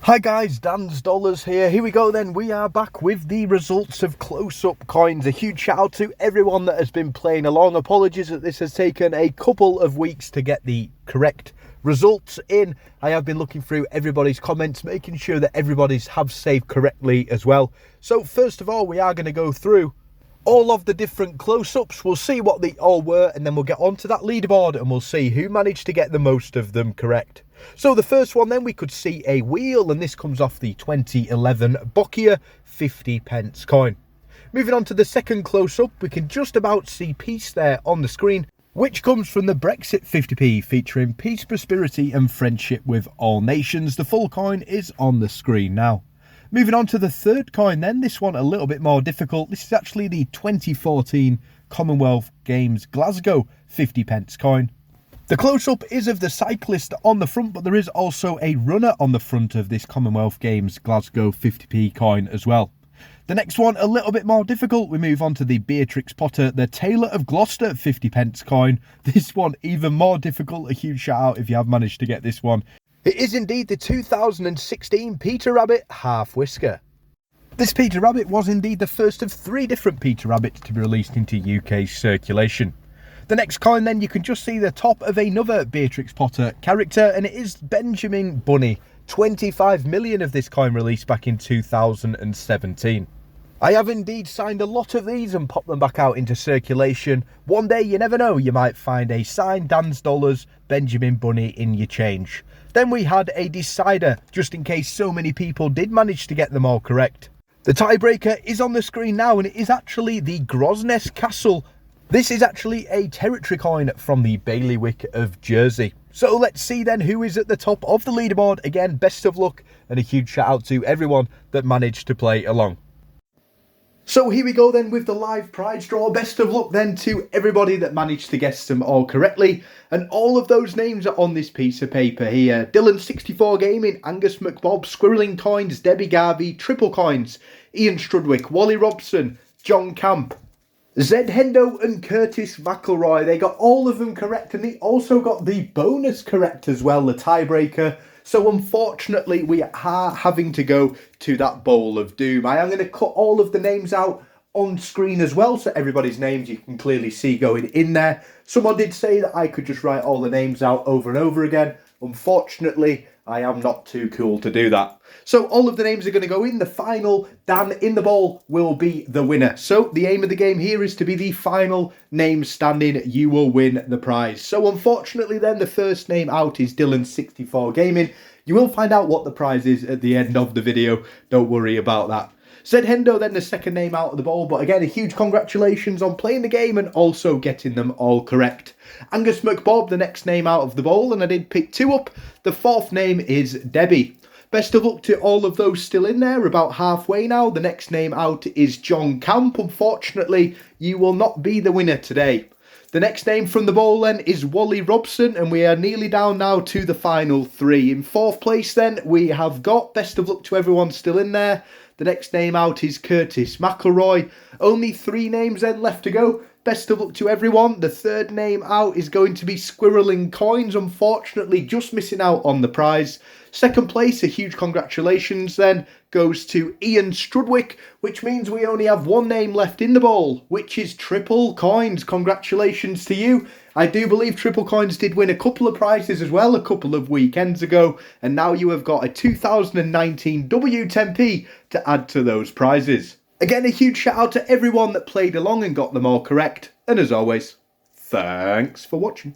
Hi guys, Dan's Dollars here. Here we go then. We are back with the results of close-up coins. A huge shout out to everyone that has been playing along. Apologies that this has taken a couple of weeks to get the correct results in. I have been looking through everybody's comments, making sure that everybody's have saved correctly as well. So first of all, we are going to go through all of the different close-ups. We'll see what they all were, and then we'll get onto that leaderboard and we'll see who managed to get the most of them correct. So the first one then, we could see a wheel, and this comes off the 2011 Boccia 50p coin. Moving on to the second close-up, we can just about see peace there on the screen, which comes from the Brexit 50p, featuring peace, prosperity and friendship with all nations. The full coin is on the screen now. Moving on to the third coin then, this one a little bit more difficult. This is actually the 2014 Commonwealth Games Glasgow 50p coin. The close-up is of the cyclist on the front, but there is also a runner on the front of this Commonwealth Games Glasgow 50p coin as well. The next one, a little bit more difficult. We move on to the Beatrix Potter, the Taylor of Gloucester 50p coin. This one even more difficult. A huge shout out if you have managed to get this one. It is indeed the 2016 Peter Rabbit Half Whisker. This Peter Rabbit was indeed the first of 3 different Peter Rabbits to be released into UK circulation. The next coin then, you can just see the top of another Beatrix Potter character, and it is Benjamin Bunny. 25 million of this coin released back in 2017. I have indeed signed a lot of these and popped them back out into circulation. One day, you never know, you might find a signed Dan's Dollars Benjamin Bunny in your change. Then we had a decider, just in case so many people did manage to get them all correct. The tiebreaker is on the screen now, and it is actually the Grosvenor Castle. This is actually a territory coin from the bailiwick of Jersey. So let's see then who is at the top of the leaderboard. Again, best of luck and a huge shout out to everyone that managed to play along. So here we go then with the live prize draw. Best of luck then to everybody that managed to guess them all correctly. And all of those names are on this piece of paper here. Dylan64 Gaming, Angus McBob, Squirreling Coins, Debbie Garvey, Triple Coins, Ian Strudwick, Wally Robson, John Camp, Zed Hendo and Curtis McElroy. They got all of them correct, and they also got the bonus correct as well, the tiebreaker. So unfortunately, we are having to go to that bowl of doom. I am going to cut all of the names out on screen as well, so everybody's names you can clearly see going in there. Someone did say that I could just write all the names out over and over again. Unfortunately, I am not too cool to do that. So all of the names are going to go in. The final Dan in the bowl will be the winner. So the aim of the game here is to be the final name standing. You will win the prize. So unfortunately then, the first name out is Dylan64 Gaming. You will find out what the prize is at the end of the video. Don't worry about that. Zed Hendo then the second name out of the bowl, but again, a huge congratulations on playing the game and also getting them all correct. Angus McBob, the next name out of the bowl, and I did pick 2 up. The 4th name is Debbie. Best of luck to all of those still in there, about halfway now. The next name out is John Camp. Unfortunately, you will not be the winner today. The next name from the bowl then is Wally Robson, and we are nearly down now to the final 3. In 4th place then, we have got, best of luck to everyone still in there. The next name out is Curtis McElroy. Only 3 names then left to go. Best of luck to everyone. The 3rd name out is going to be Squirreling Coins. Unfortunately, just missing out on the prize. 2nd place, a huge congratulations then, goes to Ian Strudwick, which means we only have 1 name left in the bowl, which is Triple Coins. Congratulations to you. I do believe Triple Coins did win a couple of prizes as well a couple of weekends ago, and now you have got a 2019 W10P to add to those prizes. Again, a huge shout out to everyone that played along and got them all correct, and as always, thanks for watching.